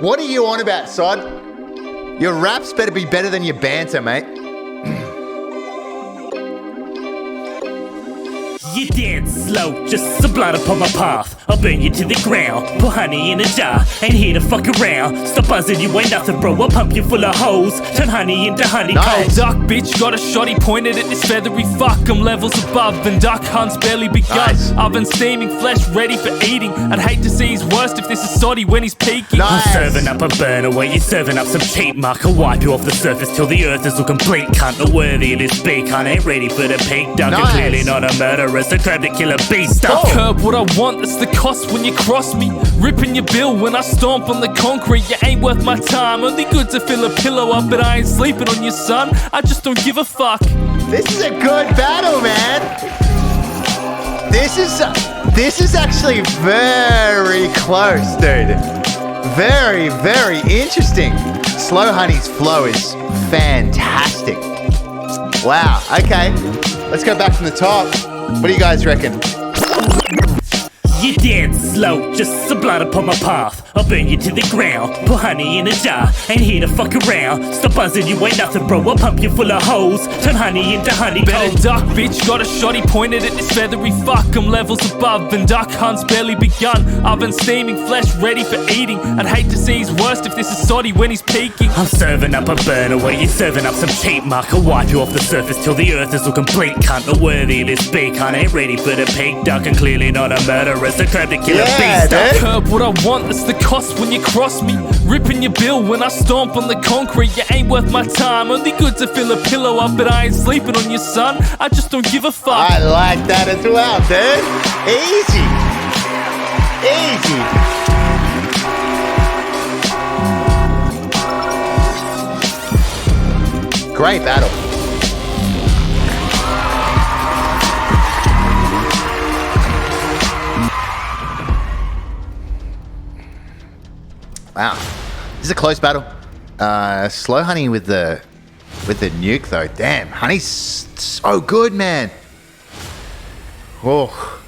What are you on about, Sod? Your raps better be better than your banter, mate. You dance slow, just sublime upon my path. I'll burn you to the ground, put honey in a jar. Ain't here to fuck around, stop buzzing, you ain't nothing, bro. I'll pump you full of hoes, turn honey into honeycomb. Nice. Duck bitch, got a shotty pointed at this feathery fuck. I'm levels above, and duck hunt's barely begun. Nice. Oven steaming, flesh ready for eating. I'd hate to see his worst if this is SODDY when he's peaking. Nice. I'm serving up a burner where you're serving up some cheap muck. I'll wipe you off the surface till the earth is looking bleak. Cunt, not worthy of this beak, cunt ain't ready for the peak. Duck Nice. is clearly not a murderer, so grab the killer beast stuff. Curb what I want, that's the cost when you cross me. Ripping your bill when I stomp on the concrete. You ain't worth my time, only good to fill a pillow up, but I ain't sleeping on your son. I just don't give a fuck. This is a good battle, man. This is actually very close, dude. Very, very interesting. Slow Honey's flow is fantastic. Wow, okay. Let's go back from the top. What do you guys reckon? You dance slow, just sublime upon my path. I'll burn you to the ground, put honey in a jar. Ain't here to fuck around, stop buzzing, you ain't nothing, bro. I'll pump you full of hoes, turn honey into honeycomb. Better duck, bitch, got a shotty pointed at this feathery fuck. I'm levels above, and duck hunt's barely begun. Oven steaming, flesh ready for eating. I'd hate to see his worst if this is SODDY when he's peaking. I'm serving up a burner where you're serving up some cheap muck. I'll wipe you off the surface till the earth is looking bleak. Cunt, not worthy of this beak, cunt ain't ready for the peak. Duck and clearly not a murderer, so grab the killer beast stuff. Curb what I want, that's the cost when you cross me. Ripping your bill when I stomp on the concrete. You ain't worth my time, only good to fill a pillow up, but I ain't sleeping on your son. I just don't give a fuck. I like that as well, dude. Easy. Easy. Great battle. Wow, this is a close battle. Slow Honey with the nuke though. Damn, Honey's so good, man. Oh,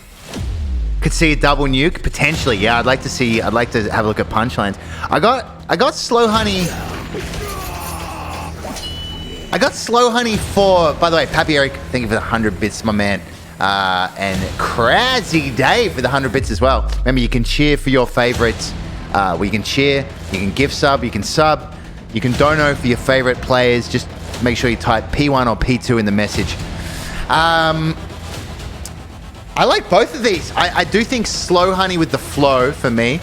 could see a double nuke potentially. Yeah, I'd like to have a look at punchlines. I got Slow Honey. I got Slow Honey for. By the way, Pappy Eric, thank you for the 100 bits, my man. And Crazy Dave for the 100 bits as well. Remember, you can cheer for your favorites. You can cheer, you can gift sub, you can sub, you can dono for your favorite players. Just make sure you type P1 or P2 in the message. I like both of these. I do think Slow Honey with the flow for me,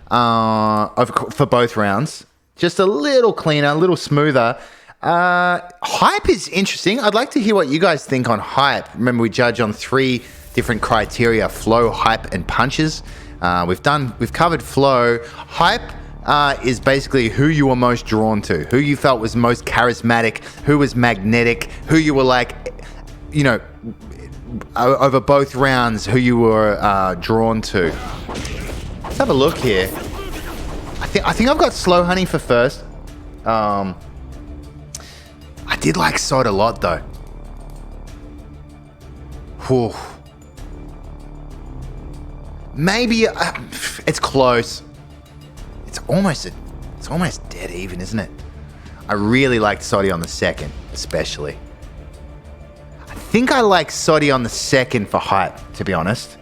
for both rounds. Just a little cleaner, a little smoother. Hype is interesting. I'd like to hear what you guys think on hype. Remember, we judge on 3 different criteria: flow, hype, and punches. We've covered flow. Hype is basically who you were most drawn to, who you felt was most charismatic, who was magnetic, who you were like, you know, over both rounds, who you were drawn to. Let's have a look here. I think I've got Slow Honey for first. I did like SODDY a lot though. Whew. Maybe it's close. It's almost dead even, isn't it? I really liked SODDY on the second, especially. I think I like SODDY on the second for hype, to be honest.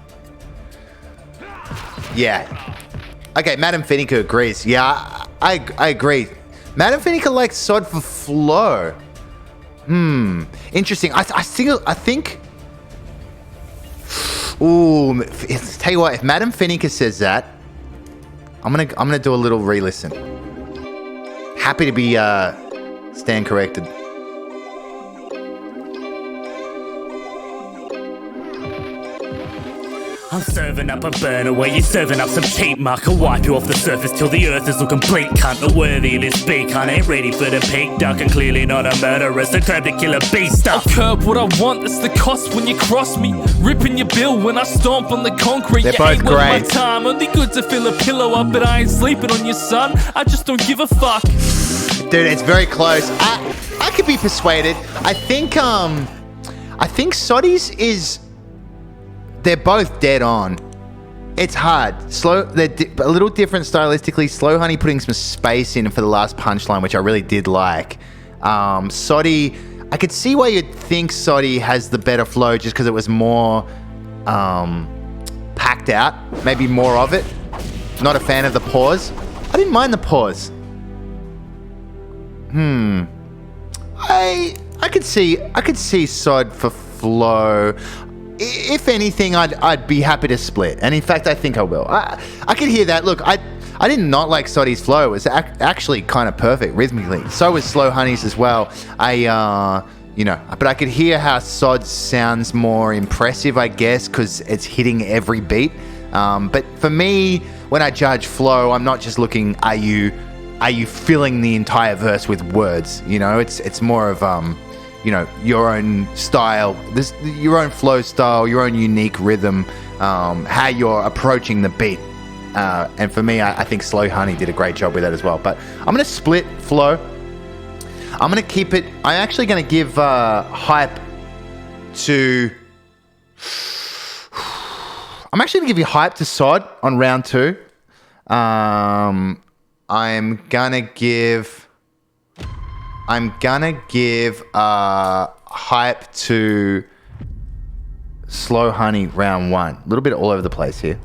Yeah. Okay, Madam Finica agrees. Yeah, I agree. Madam Finica likes SODDY for flow. Interesting. I think. Ooh, tell you what, if Madam Finica says that, I'm gonna do a little re-listen. Happy to be stand corrected. I'm serving up a burner where you're serving up some cheap muck. I'll wipe you off the surface till the earth is looking bleak. Cunt, not worthy of this beak, cunt ain't ready for the peak. Duck and clearly not a murderer, so grab the killer beast stuff. I'll curb what I want, that's the cost when you cross me. Ripping your bill when I stomp on the concrete. They're you both ain't worth my great. time, only good to fill a pillow up, but I ain't sleeping on your son. I just don't give a fuck. Dude, it's very close. I could be persuaded. I think SODDY's is. They're both dead on. It's hard. They're a little different stylistically. Slow Honey putting some space in for the last punchline, which I really did like. SODDY, I could see why you'd think SODDY has the better flow just because it was more packed out. Maybe more of it. Not a fan of the pause. I didn't mind the pause. I could see SOD for flow. If anything, I'd be happy to split, and in fact, I think I will. I could hear that. Look, I did not like SODDY's flow. It was actually kind of perfect rhythmically. So was Slow Honey's as well. But I could hear how SOD sounds more impressive, I guess, because it's hitting every beat. But for me, when I judge flow, I'm not just looking, are you filling the entire verse with words? It's more of your own style, your own flow style, your own unique rhythm, how you're approaching the beat. And for me, I think Slow Honey did a great job with that as well. But I'm going to split flow. I'm going to keep it. I'm actually going to give hype to... I'm actually going to give you hype to SOD on round 2. I'm going to give hype to Slow Honey round 1. A little bit all over the place here.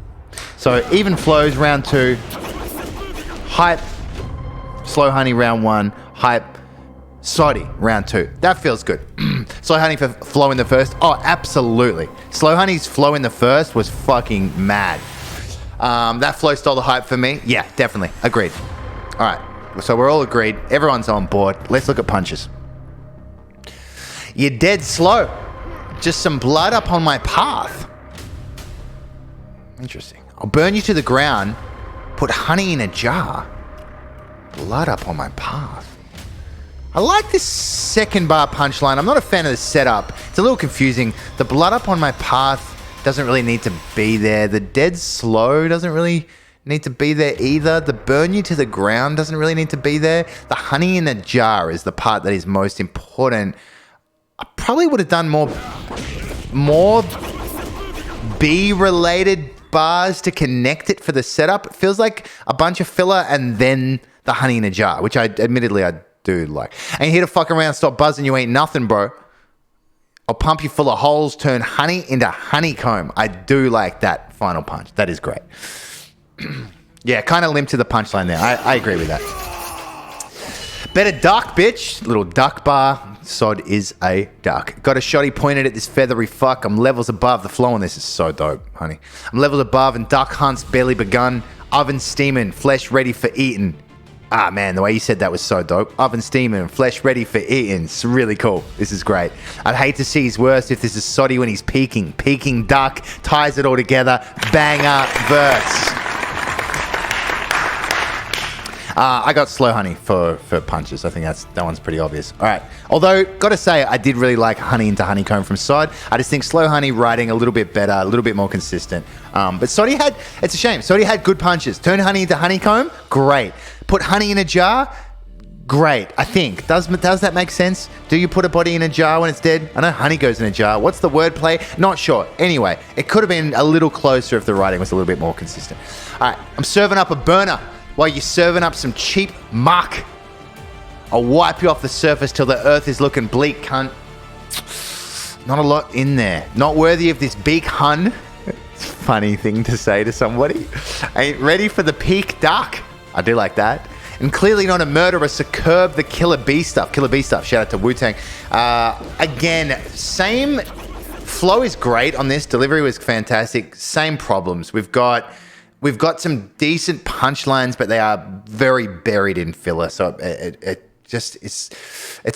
So even flows round 2. Hype Slow Honey round 1. Hype SODDY round 2. That feels good. Slow Honey for flow in the first. Oh, absolutely. Slow Honey's flow in the first was fucking mad. That flow stole the hype for me. Yeah, definitely. Agreed. All right. So we're all agreed. Everyone's on board. Let's look at punches. You're dead slow. Just some blood up on my path. Interesting. I'll burn you to the ground. Put honey in a jar. Blood up on my path. I like this second bar punchline. I'm not a fan of the setup. It's a little confusing. The blood up on my path doesn't really need to be there. The dead slow doesn't really need to be there either. The burn you to the ground doesn't really need to be there. The honey in a jar is the part that is most important. I probably would have done more B-related bars to connect it for the setup. It feels like a bunch of filler and then the honey in a jar, which I do like. Ain't here to fuck around, stop buzzing, you ain't nothing, bro. I'll pump you full of holes, turn honey into honeycomb. I do like that final punch. That is great. Yeah, kind of limp to the punchline there. I agree with that. Better duck, bitch. Little duck bar. SOD is a duck. Got a shotty pointed at this feathery fuck. I'm levels above. The flow on this is so dope, honey. I'm levels above and duck hunt's barely begun. Oven steaming, flesh ready for eating. Ah, man, the way you said that was so dope. Oven steaming, flesh ready for eating. It's really cool. This is great. I'd hate to see his worst if this is SODDY when he's peaking. Peaking duck, ties it all together. Banger verse. I got Slow Honey for punches. I think that one's pretty obvious. All right. Although, got to say, I did really like Honey into Honeycomb from SOD. I just think Slow Honey writing a little bit better, a little bit more consistent. But SODDY it's a shame. SODDY had good punches. Turn Honey into Honeycomb, great. Put honey in a jar, great. I think. Does that make sense? Do you put a body in a jar when it's dead? I know honey goes in a jar. What's the wordplay? Not sure. Anyway, it could have been a little closer if the writing was a little bit more consistent. All right. I'm serving up a burner while you're serving up some cheap muck. I'll wipe you off the surface till the earth is looking bleak, cunt. Not a lot in there. Not worthy of this big hun. It's a funny thing to say to somebody. Ain't ready for the peak duck. I do like that. And clearly not a murderer, so curb the Killer Bee stuff. Killer Bee stuff. Shout out to Wu-Tang. Again, same flow is great on this. Delivery was fantastic. Same problems. We've got some decent punchlines, but they are very buried in filler. So it's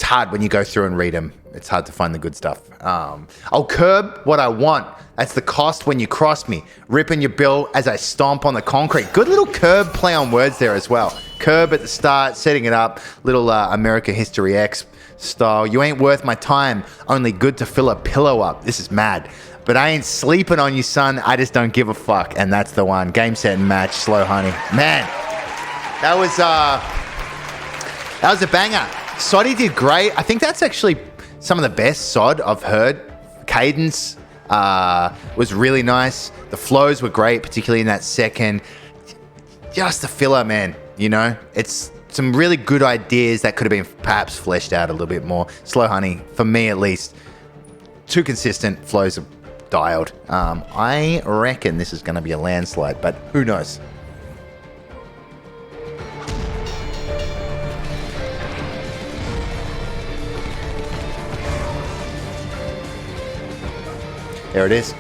hard when you go through and read them. It's hard to find the good stuff. I'll curb what I want. That's the cost when you cross me. Ripping your bill as I stomp on the concrete. Good little curb play on words there as well. Curb at the start, setting it up. Little America History X style. You ain't worth my time. Only good to fill a pillow up. This is mad. But I ain't sleeping on you, son. I just don't give a fuck. And that's the one. Game, set, and match. Slow Honey. Man, that was a banger. SODDY did great. I think that's actually some of the best SOD I've heard. Cadence, was really nice. The flows were great, particularly in that second. Just the filler, man. You know, it's some really good ideas that could have been perhaps fleshed out a little bit more. Slow Honey, for me at least, too consistent. Flows are dialed. I reckon this is going to be a landslide, but who knows? There it is.